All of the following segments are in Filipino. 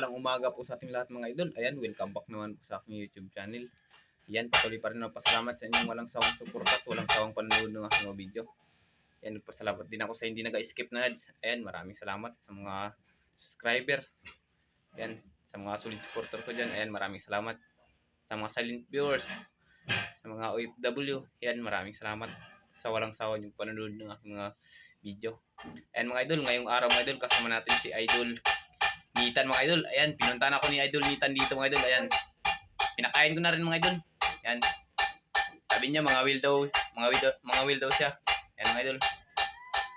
mapagpalang umaga po sa ating lahat mga idol. Ayan, welcome back naman po sa aking YouTube channel. Ayan, patuloy pa rin ang pasalamat sa inyong walang sawang suporta at walang sawang panonood ng aking mga video. Ayan, nagpasalamat din ako sa hindi nag-skip na ads. Ayan, maraming salamat sa mga subscriber. Ayan, sa mga solid supporter ko dyan. Ayan, maraming salamat. Sa mga silent viewers, sa mga OFW. Ayan, maraming salamat sa walang sawa yung panonood ng aking mga video. Ayan mga idol, ngayong araw mga idol, kasama natin si Idol Nitan mga idol. Ayan, pinuntahan ako ni Idol Nitan dito mga idol. Ayan, pinakain ko na rin mga idol. Ayan, sabi niya mga will daw siya. Ayan mga idol,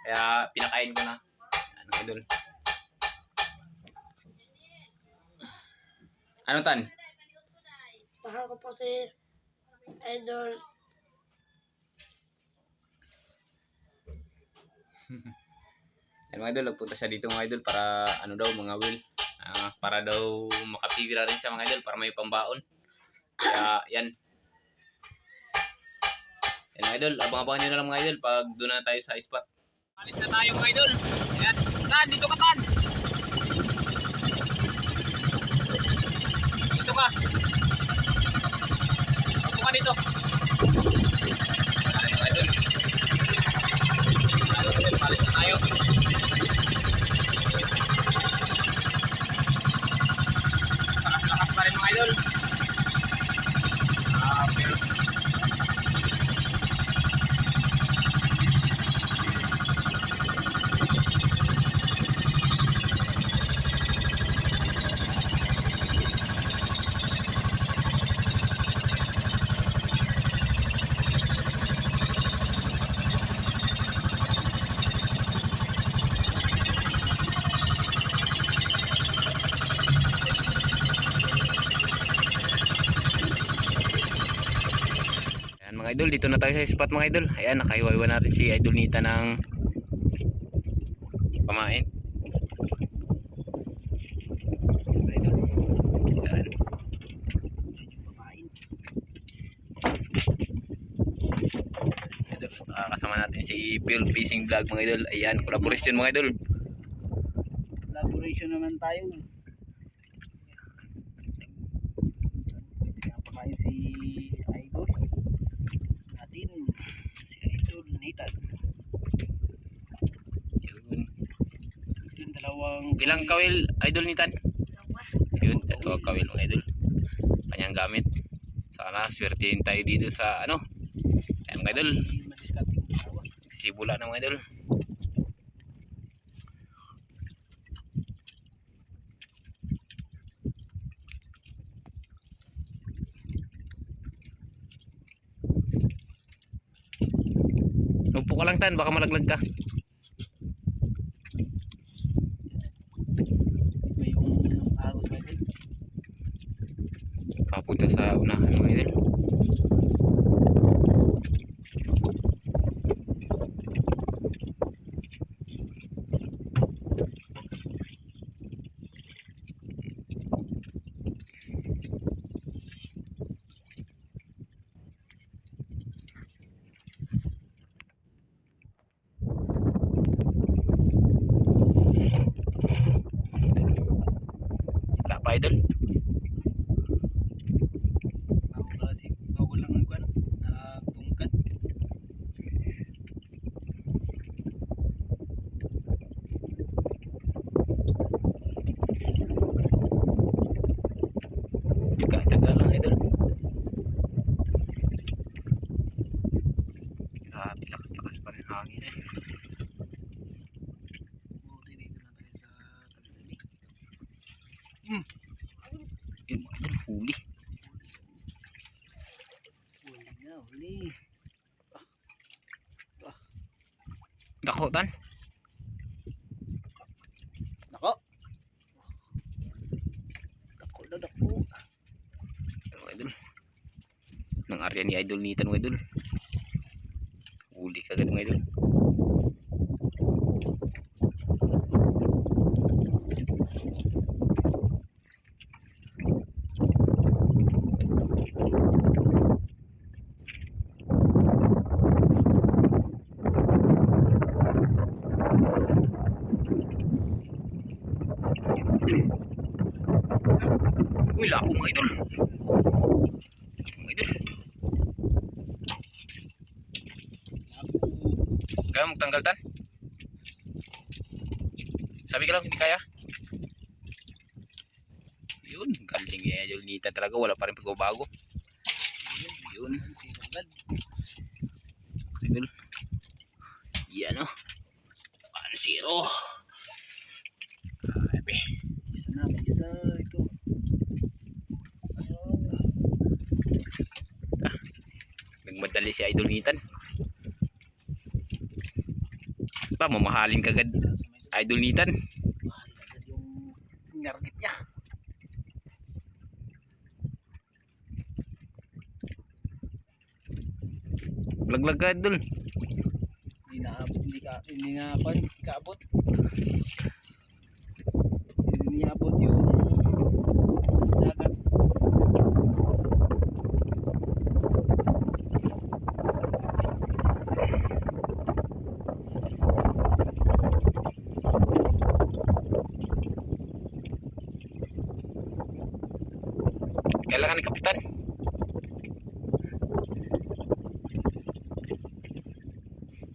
kaya pinakain ko na. Ayan mga idol. Ano tan? Mahal ko po si Idol. Ayan mga idol, nagpunta siya dito mga idol para ano daw mga will. Para daw makapigil rin siya mga idol para may pambaon. Kaya yan. Yan mga idol, abang-abangan nyo na lang mga idol pag doon na tayo sa spot. Alis na tayo mga idol. Ayan, Tan, dito ka Tan. Dito ka. Upo ka dito. Ayan mga idol. Alis na tayo. Lakas pa rin mga idol. Pero mga idol, dito na tayo sa spot mga idol. Ayan, nakahiwa-hiwa natin si Idol Nita ng pamain. Idol. Ayan. Idol, kasama natin si Phil Fishing Vlog mga idol. Ayan, collaboration mga idol. Collaboration naman tayo. Napakain si Idol natin, si Idol Nitan. Yun, dalawang Ilang kawil Idol Nitan? Yun, dalawa kawil mga idol. Kanyang gamit. Sana swertihin tayo dito sa ano. Ayan mga idol, madiskating dalawa. sibula na mga idol. Upo ka lang Tan, baka malaglag ka. May yung agos ba din? Papunta sa unahan mga idol. Wala pa idol. Bago lang ang kwan, tungkat. Tiga-tiga lang idol. Grabe, lakas-lakas pa rin hangin eh. Buti dito na tayo sa Tagalani. Yun mga idol, huli. Huli na, huli. Dako Tan. Nako. Dako na, dako. Ayun mga idol. Nang area ni Idol Nitan mga idol. Huli kagad mga idol. tanggal tan. Sabi ka lang hindi kaya. Yun, galing eh. Idol Nita talaga, wala pa rin pagbabago. Yun. Zero agad. Idol. Yan o. 1-0. Grabe. Isa na, may isa. Ito. Ayun. Nagmadali si Idol Nitan. Pa, mamahalin kagad Kaso may Idol Nitan. mahal agad yung nargit niya. Laglag ka Idol. Hindi nga kaabot. Hindi niya abot yung dagat. Kailangan ni Kapitan.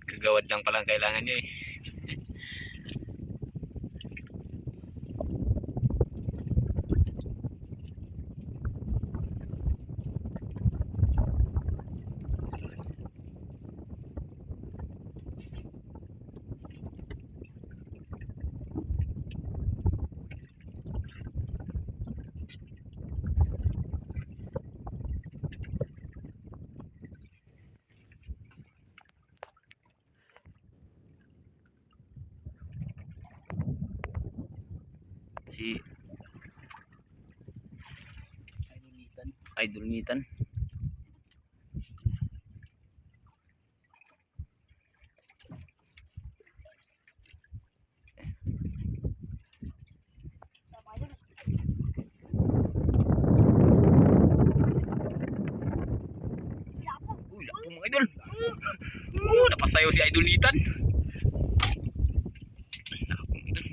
Kagawad lang palang kailangan niya eh. Si Idol Nitan. Uy, lako mga idol. Napasayaw si Idol Nitan. Lako mga idol.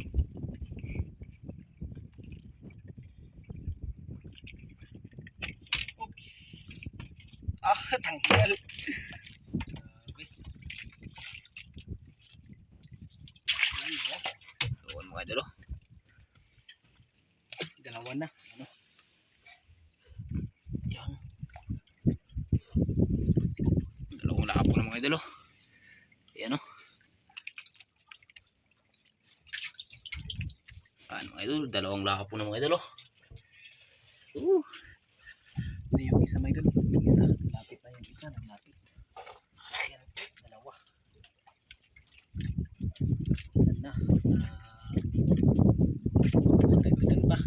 Tanggal. So, mga idol. Dalawa na. Ano? Yan. Dalawang lapo ng mga idol. Ayan o. Ano mga idol? Dalawang lapo ng mga idol. Ito yung isa may doon. Yung isa. Lapit na yung isa. Lapit. Ayan. Dalawa. Isa na. Nagbitan pa.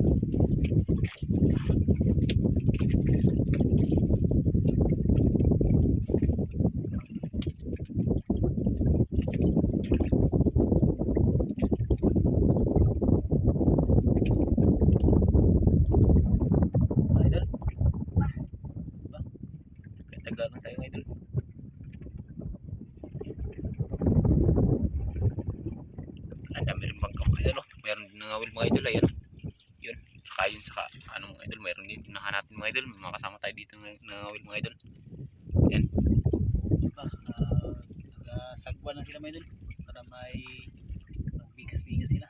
Idol. Tagal na tayo mga idol. Ang dami rin bangka mga idol. Meron din nangawil mga idol. Ayan. Yun. Saka yun. Saka ano mga idol. Meron din. Unahan natin mga idol. May makasama tayo dito nangawil mga idol. Yan. Nagasagwa lang sila may doon. Para may bigas-bigas sila.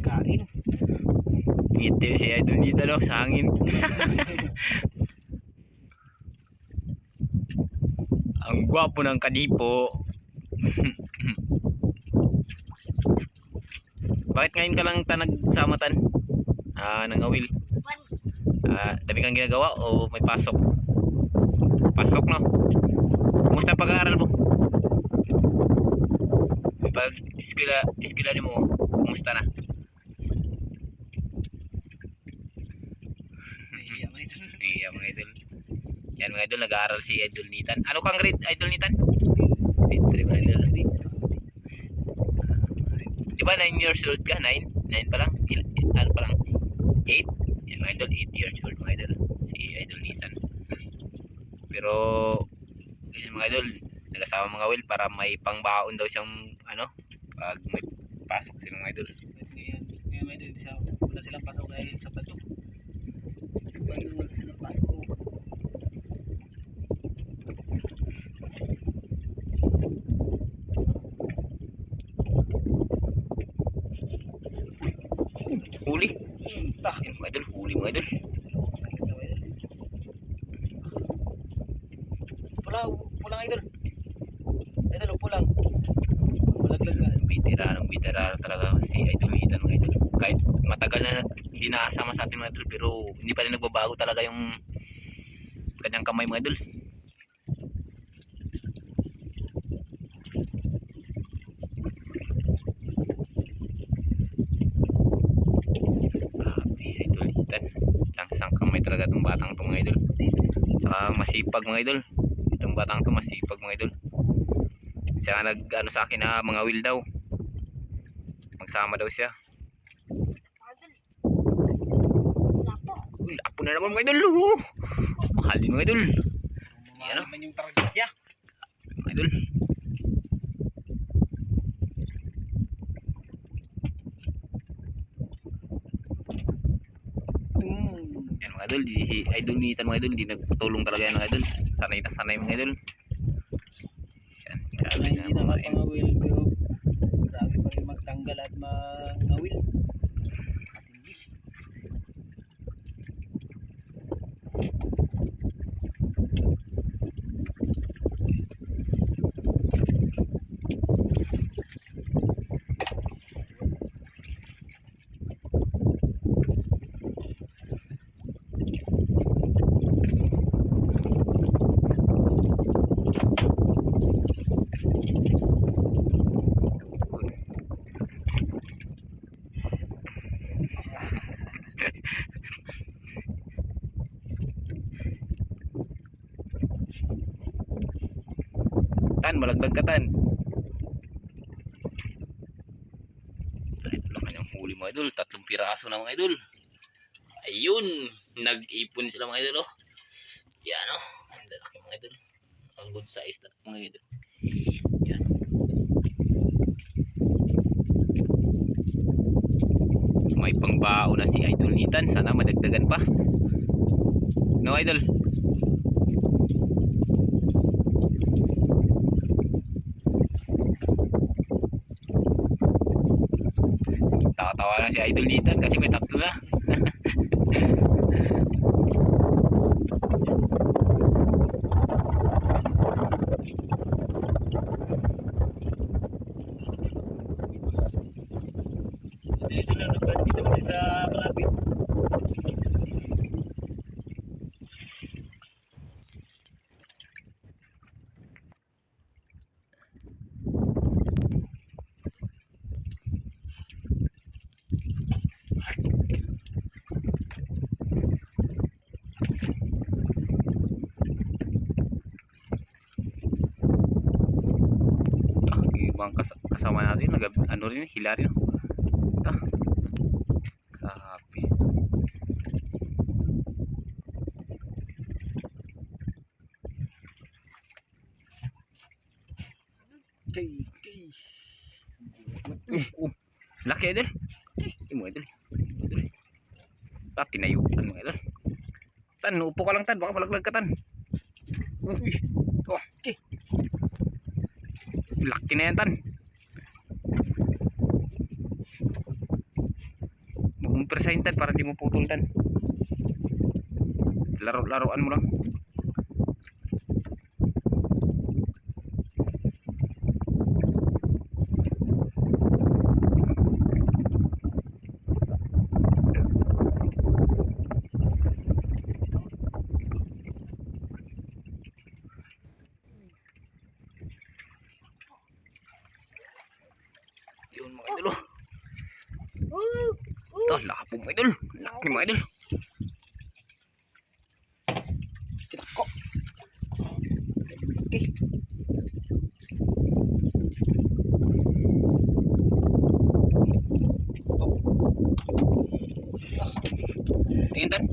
Kain. Ngiti si Idol dito no. Sa hangin. Ang gwapo ng kadipo. Bakit ngayon ka lang nagsamatan? Nangawil. Dami kang ginagawa o may pasok? Pasok no? Kumusta pag-aaral mo? Pag eskwela mo, kumusta na? Iya mga idol. Yan mga idol, nag-aaral si Idol Nitan. Ano kang grade, Idol Nitan? Grade 3 mga idol. Di ba 9 years old ka? 9? 9 pa lang? Ano pa lang? 8? Yan mga idol, 8 years old mga idol. Si Idol Nitan. Pero, ganyan mga idol, nag-asama mga Will para may pangbaon daw siyang, ano, pag may pasok sila mga idol. Ngayon mga idol, wala silang pasok dahil sa bato. Wala silang pasok. Huli. Yan mga idol, huli mga idol. Pulang idol. Idol, pulang. Malaglag ka. Bitiranong talaga si Idol Ethan mga idol. Kahit matagal na hindi nakasama sa atin mga idol, pero hindi pa rin nagbabago talaga yung kanyang kamay mga idol. Grabe, Idol Ethan. Langsang kamay talaga itong batang itong mga idol. Saka masipag mga idol. Itong batang to masipag mga idol. Siya nag-ano sa akin na mga will daw. Magsama daw siya. Idol. Lapo. Uy, lapo na naman mga idol. Oh. Mahalin mga idol. Yan naman yung target niya. Mga idol. Yan mga idol. Si Idol Ethan mga idol. Di nagpatulong talaga yan mga idol. Sanay na sanay mga idol. Yan. Grabe Hindi na na mga idol. mapangawil pero grabe pa rin magtanggal at mangawil. At hindi. Tan, malagdag ka tan. Ito lang kanyang huli mga idol. 3 piraso na mga idol. Ayun. Nag-ipon sila mga idol. Oh. Yan o. Ang lalaki mga idol. Ang good size na mga idol. Yan. May pangbao na si Idol Ethan. Sana madagdagan pa. No idol? Tawa-tawa na si Idol Ethan kasi may 3 na. Dito lang dito kami sa malapit. Ibang kasama natin ano rin, hila rin. Grabe. Okay. Laki idol. Mo idol. Tinayuan mga idol. Tan, upo ka lang tan, baka malaglag ka tan. Uy. Oh, okay. Laki na yan tan. Magmumpersahin tan para di mo putol tan. Laro-laruan mo lang. Yun mga idol. Ito, laki mga idol. Laki mga idol. Kinako. Okay. Tingin tan.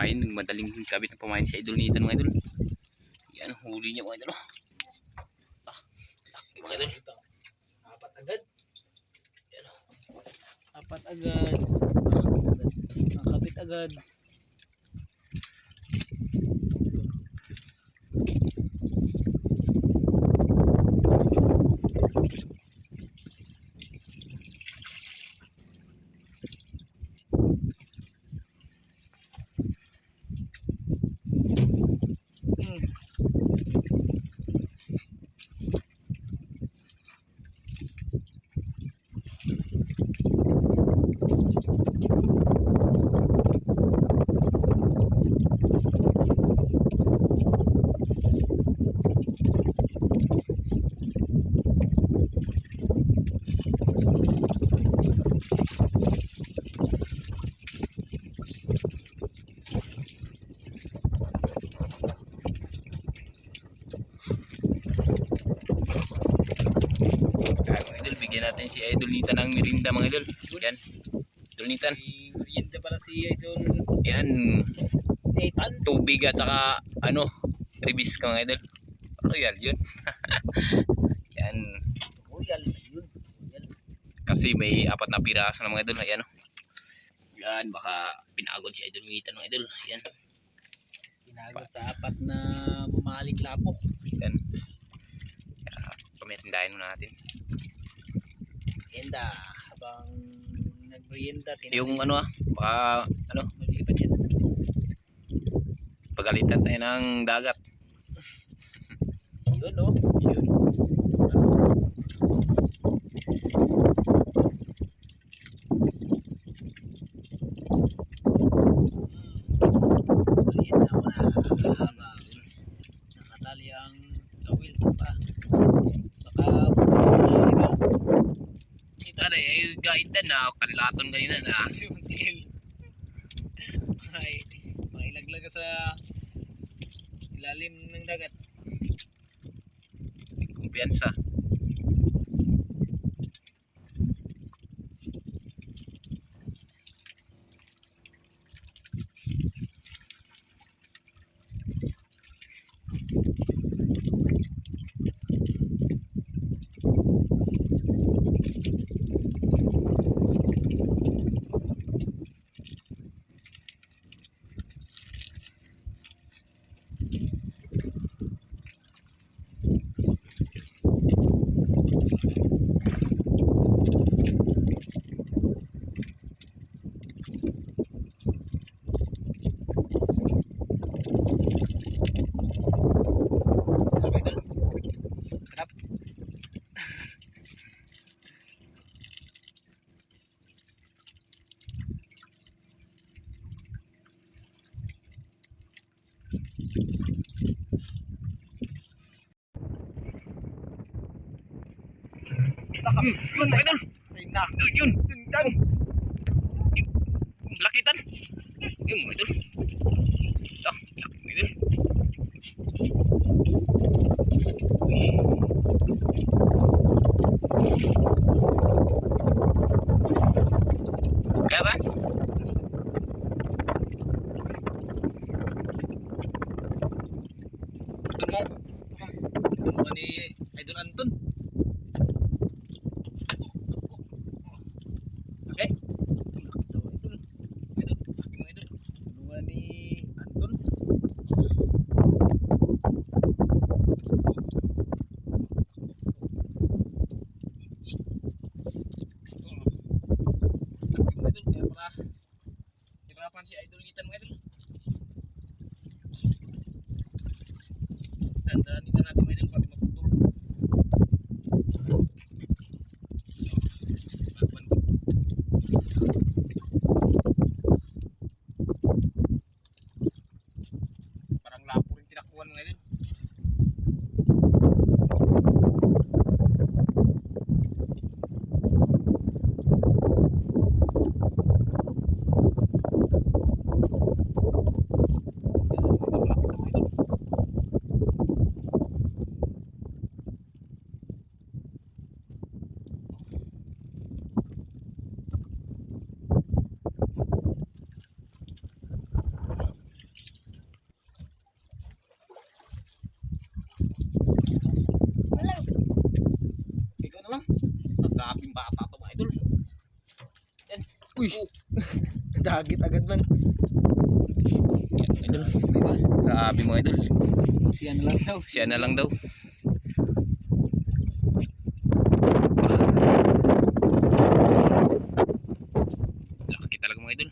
Ayun, madaling kabit na pamain si Idol Nita mga idol. Yan, huli niya mga idol. Laki mga idol. Apat agad. Apat agad. Nakapit agad. Kaya mga idol, bigyan natin si Idol Nita ng merinda mga idol. Yan. Idol Nita. Merienda pala si Idol Yan. Nathan. Tubig at saka ribis ka mga idol. Royal yun. Yan. Royal yun. Royal. Kasi may 4 na piraso na mga idol. Ayan. Yan. Baka pinagod si Idol Nita mga idol. Yan. Pinago sa apat na mamahaling lapok. Yan. Pamerindahin mo natin. Merienda. Habang nagmerienda. Yung baka maglipat yan. pagalitan tayo ng dagat. Yun o. Yun. Merienda mo na. Habang nakatali ang kawil pa. Baka ikaw. Ito ay gaitan na kanilaton kanina na. Ay, mailaglag ka sa ilalim ng dagat. Kumpiyansa. Yun mga idol. Yun. Lakitan. Yun mga idol. Laki mga idol. Kaya ba? Gusto mo? Ito mo ni Idol Anton. Okay? Idol, mga idol. Tulungan ni Anton. Mga idol, kaya para hirapan si Idol Gitan mga idol. Dandanin na natin mga idol pati maputol. Parang lapo rin tinakuhan mga idol. Uy! Dagit agad man. Yan mga idol. Grabe mga idol. Siya na lang daw. Siya na lang daw. Laki talaga mga idol.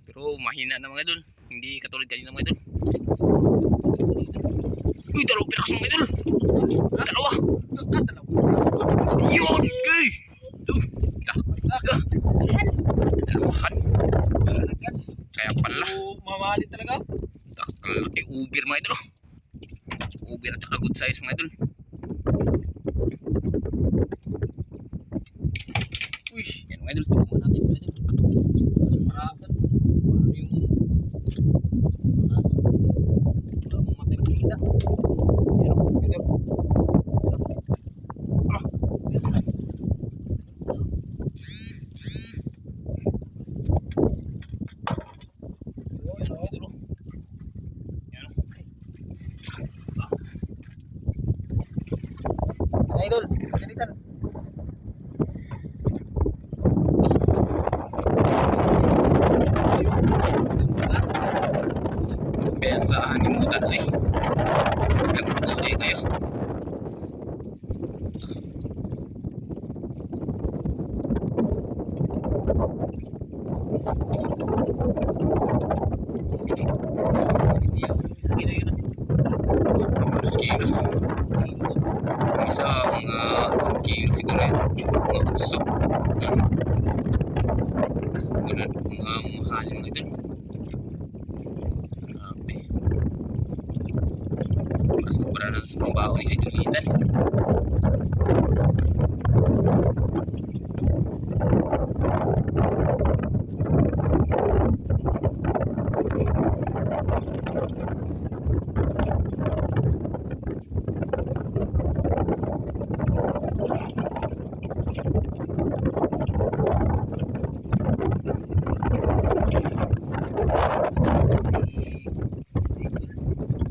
Pero mahina na mga idol. Hindi katulad kanina mga idol. Uy, dalawang piraso mga idol. Dalawa. Yun! Uy! Dalawahan. Kaya pala. Mamahalin talaga. Kalaki ubir mga idol. Ubir at saka good size mga idol. Uy, yan mga idol. Tulungan natin mga idol. Marakan. Paano yung... Wala mong matay makita. Yan o. Ito. Idol, ganito. Kaya sa animutan ay nagpatuloy tayo. Kilos. Isa mga 1 kilo siguro yan. Mga utso. Ganun. Mga mahalin mga idol. Grabe. Sobra na sa pambaho ni Idol Ethan.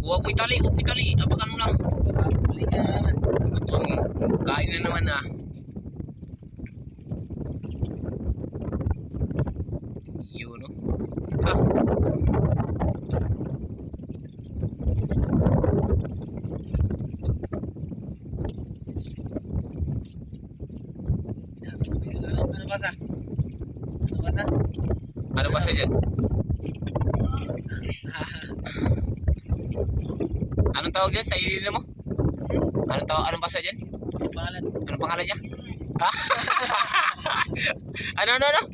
Huwag mo itali, huwag mo itali. Apakan mo lang. Balik ka naman. Kain na naman ah. Yun no. Ah. Ano basa? Ano basa? Ano ba siya dyan? Anong tawag dyan sa ilila mo? Anong basa dyan? Pangalan. Anong pangalan niya? Ha? Ano? Yuran.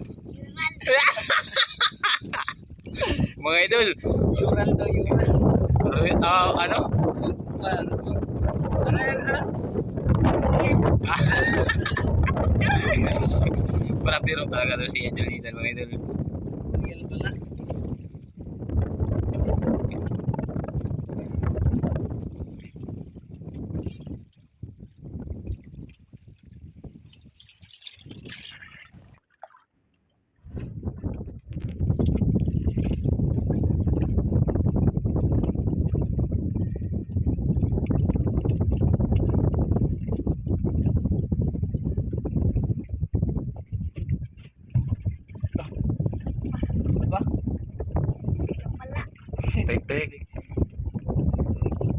Mga idol. Yural daw, yural. Ano? Ano yan? Ano? Para biro talaga daw si Idol Ethan mga idol. Real pala. Tek.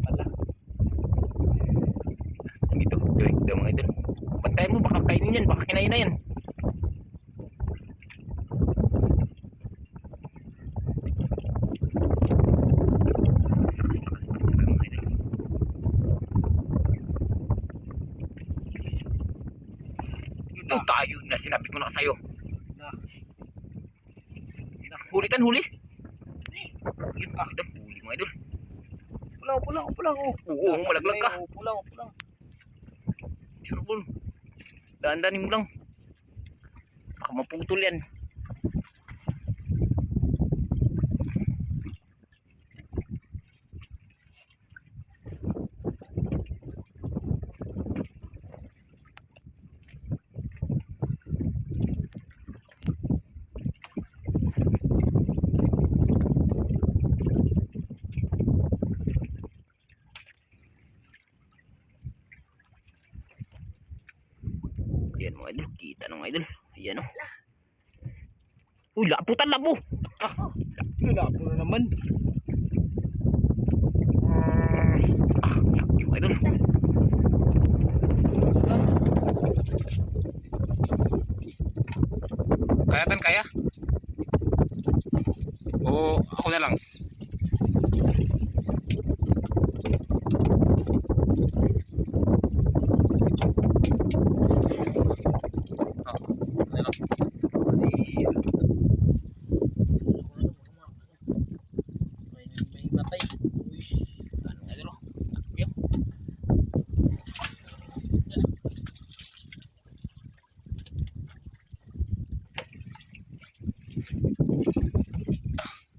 Pala. Dito, tek daw mga idol. Bantayan mo, baka kainin yan, baka kinain na yan. Ito tayo na sinabi ko na sa'yo. Huli. Yun pa kita huli mga idol. Pulang. Oo, malaglag ka. Pulang. Sure bol. Daan-danin mo lang. Baka maputol yan. Ayan mga idol, kita ng mga idol. Ayan o. Uy, laputan labo. Lapo na naman. Laki mga idol. Kaya tan kaya? O ako na lang. May matay. Uy. Ano nga idol? Takbo.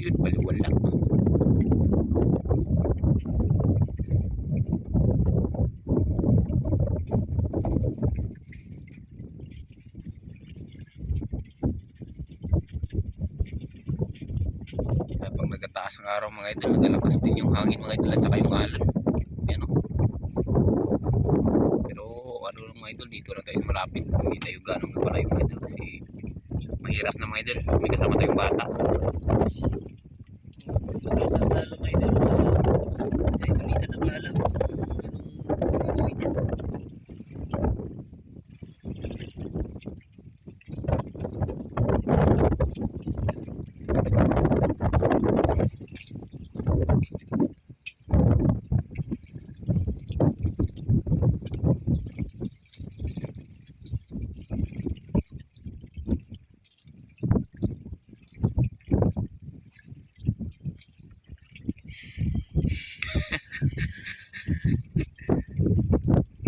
Yun pala wala. Habang nagataas ang araw mga idol, nagalakas din yung hangin mga idol at saka yung alon. Yan o. Pero ano lang mga idol, dito lang tayo sa malapit. Hindi tayo ganong napalayo mga idol kasi mahirap na mga idol. May kasama tayong bata. Mas lalo may idol. Sa idolita na maalam. Anong gagawin niya?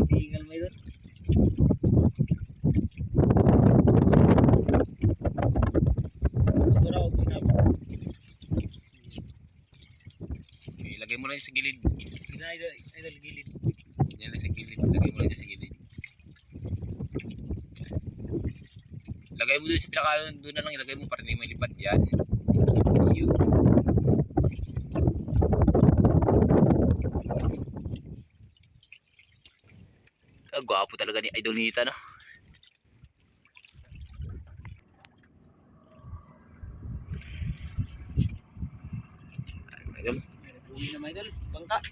Tinggal may idol. Wala ko pinapos. Ilagay mo lang sa gilid. Idol gilid. Yan lang sa gilid. Lagay mo lang dyan sa gilid. Lagay mo doon sa pinaka doon na lang ilagay mo para hindi may lipad yan. Yun. Gwapo talaga ni Idol Nita no. Idol. Uwi na may idol. Bangka.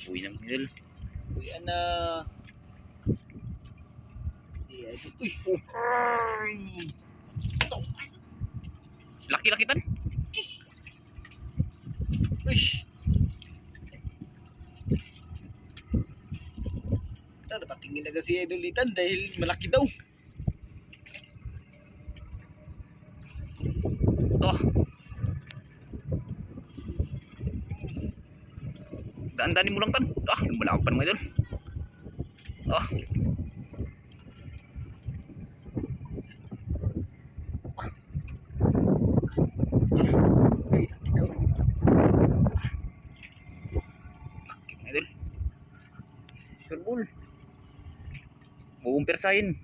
Uwi ng Idol. Uwi na. Si idol. Uy. Laki-laki tan. Uy. Dapat tingin na si Idol Litan dahil malaki daw. Oh. Daan-daanin mo lang tan. Lumalaban pa ng Idol. Oh. Ay, daw. Idol. Surbol. Uumpersahin.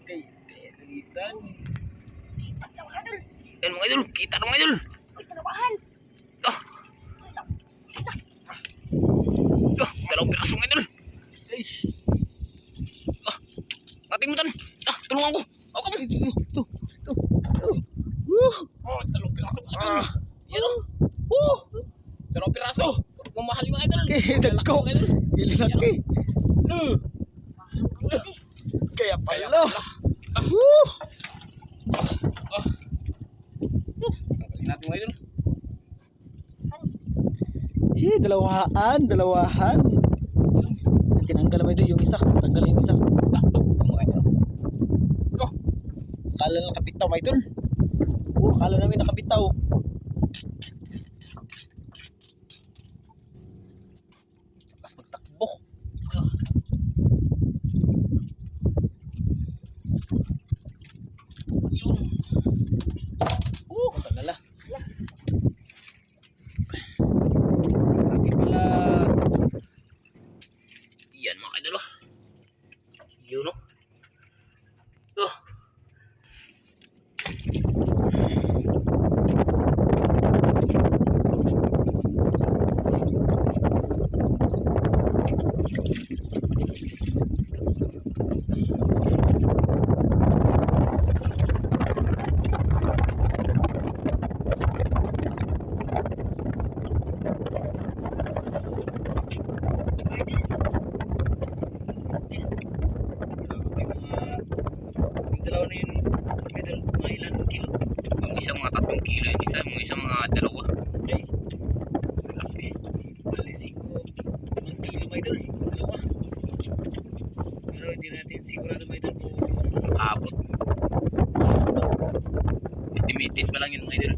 Kay Litan. Yan mga idol, kita ng mga idol. Uy, talawahan. Ah. Dalawang piraso mga idol. Ay. Ating mo tan. Tulungan ko. Ako ka. Ito. Dalawang piraso mga idol. Ah. Yan o. Dalawang piraso. Mamahal yung mga idol. Dagko. Mga idol. Ilaki. Kaya Kaya pala. Tanggalin natin mga idol. Dalawahan. Tinanggal mo ito yung isa. Tanggal yung isa. Mga idol. Kala Akala lang nakabitaw mga idol. Akala namin nakabitaw. Lakas magtakbo. Yun. Punta na lang. Lagi pala. Yan mga idol. Yun no. Oh. Yung dalawa na yun, idol, mga ilan kilo? Yung isa mga 3 kilo, yung isa mga 2. Okay. Malaki. Bali 5 kilo mga idol. Dalawa. Pero hindi natin sigurado mga idol kung Abot. Estimated pa lang yun mga idol.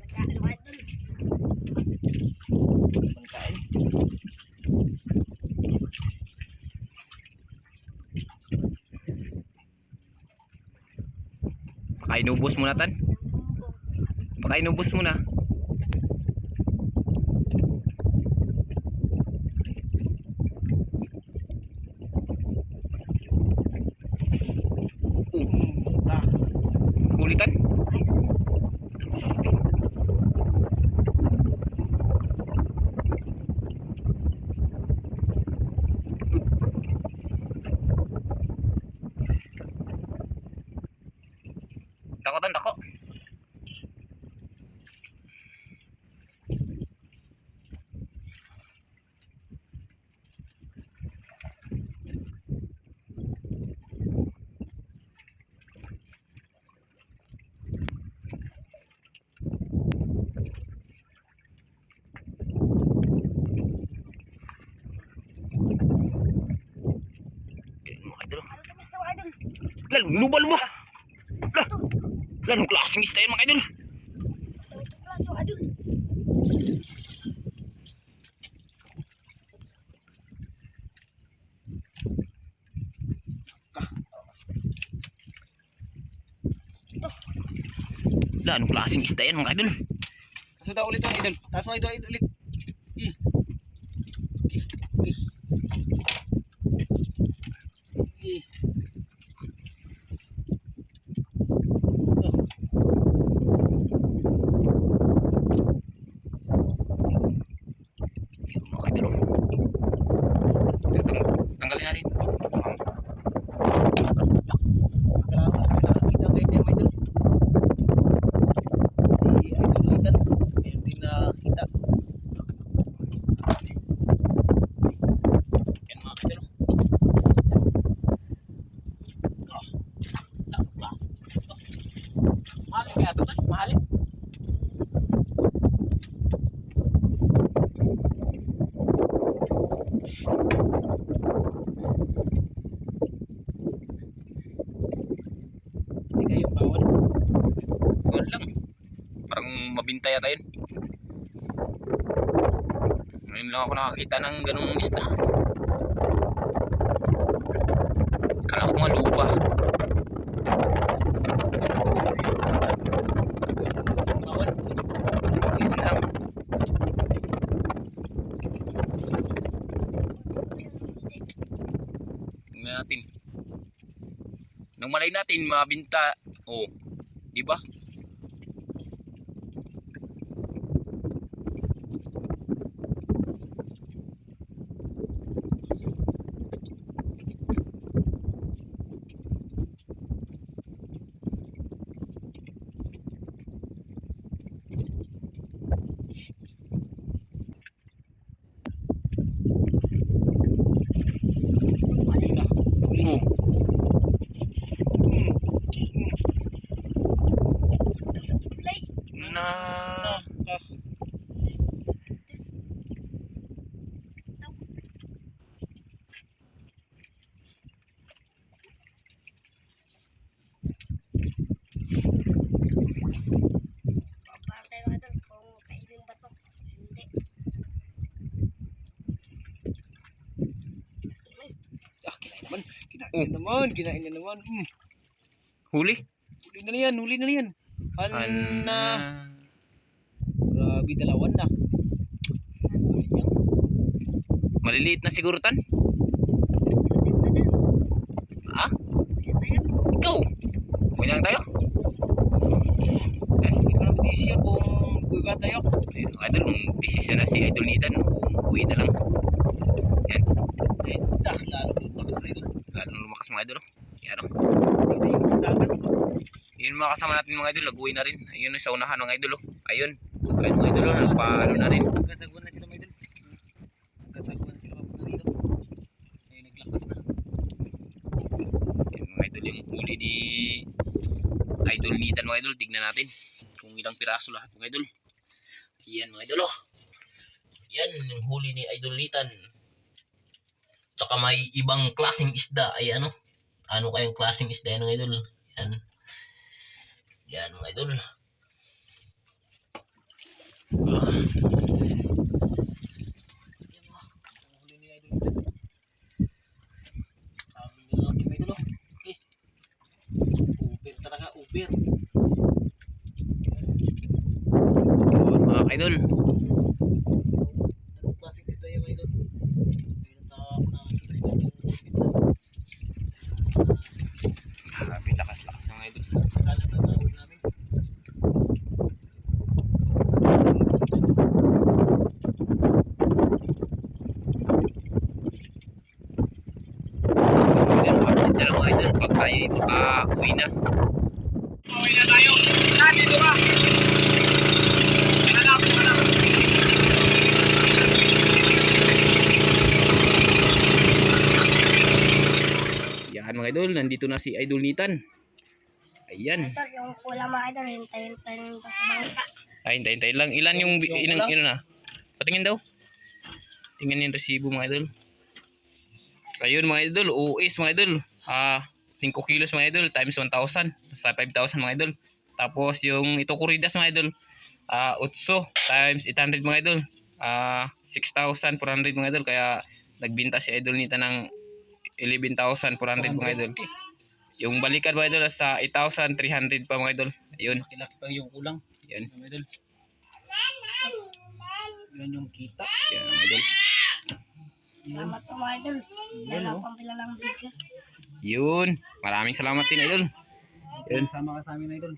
Nagkaan mga idol. pangkain. Pakainubos muna tan. Pakainubos muna. Ah, Ulitan. Dako tan, dako. Ano to mga idol? Lalo, Lalong klaseng isda yan mga idol. Ito mga idol. Lalong klaseng isda yan mga idol. taas mo daw ulit ang idol. Taas mo idol ulit. Eh. Eh. Eh. Yun mga idol. Tanggalin natin. Nakakita kayo niya mga idol. Si idol Litan. Meron din nakita. Yan mga idol. Mahalin kaya ito? Mahalin? Hindi kayo bawal. Wala lang. Parang mabintay yata yun. Ngayon lang ako nakakita ng ganung isda. Kala ko nga lupa. Bawal. Yun lang. Tingnan natin. Nang malay natin mabinta. Oh, di ba? Mahina. Oh. naman. Kinain na naman. Kinain na naman. Huli. Huli na yan. Huli na yan. Ana. Grabe, dalawan na. Sayang. Maliliit na siguro tan. Ha? Ikaw. Uwi lang tayo. Hindi ko na matisya kung uwi ba tayo. Ayun, mga idol, kung desisyon na si Idol Nitan, uwi na lang. Yan. Lalo lumakas na ito. Lalo lumakas mga idol. Yan o. Ito yung dagat. Yun mga kasama natin mga idol, nag-uwi na rin. Ayun sa unahan mga idol. Ayun. Ayun mga idol, nagpaano na rin. Nagkasagwan na sila mga idol. Nagkasagwan na sila papunta dito. Ayun, naglakas na. Yan mga idol, yung huli ni Idol Nitan mga idol. Tignan natin kung ilang piraso lahat mga idol. Yan mga idol. Yan yung huli ni Idol Nitan. Tsaka may ibang klaseng isda. Ay ano? Ano kayong klaseng isda yan mga idol? Yan. Yan mga idol. Huli ni Idol dito. Sabi nila natin mga idol. Okay. Uber talaga, Uber. Yun mga idol. Anong klaseng isda yan mga idol? Hindi na tayo nakakita yung isda. Grabe lakas-lakas mga idol. Kalat na tawag namin. Update na lang mga idol pag tayo maka-uwi na. Uwi na tayo. Dito ka. Hanapin mo lang. Yan mga idol, nandito na si Idol Nitan. Ayan. Idol, yung kulang mga idol, hintayin-hintayin pa sa bangka. Ay, hintay lang. Ilan yung Yung ilan na? Patingin daw. Tingnan yung resibo mga idol. Ayun mga idol, OS mga idol. 5 kilos mga idol times 1,000. Sa 5,000 mga idol. Tapos yung ito kuridas mga idol. 8 times 800 mga idol. 6,400 mga idol. Kaya nagbinta si Idol Nita ng 11,400 mga idol. Yung balikan mga idol sa 8,300 pa mga idol. Ayun. Laki pa yung kulang. Yan. Mga idol. Yan yung kita. Yan mga idol. Salamat po mga idol. Yan, Dala oh. pang pila ng bigas. Yun. Maraming salamat din idol. Yun. Sama ka sa amin, idol.